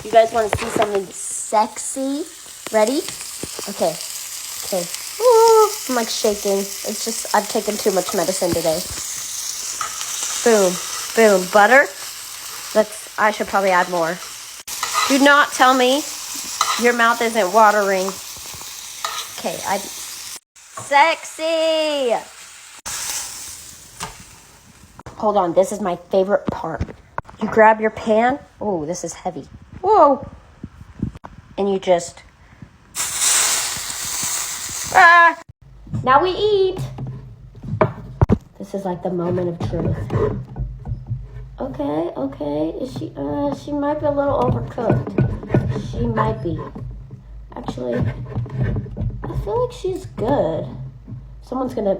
You guys want to see something sexy? Ready? Okay. Okay. Ooh, I'm like shaking. It's just, I've taken too much medicine today. Boom. Boom. Butter. I should probably add more. Do not tell me your mouth isn't watering. Okay, sexy! Hold on, this is my favorite part. You grab your pan. Oh, this is heavy. Whoa! And you just... Ah! Now we eat! This is like the moment of truth. Okay. Is she might be a little overcooked. She might be. Actually, I feel like she's good. Someone's gonna...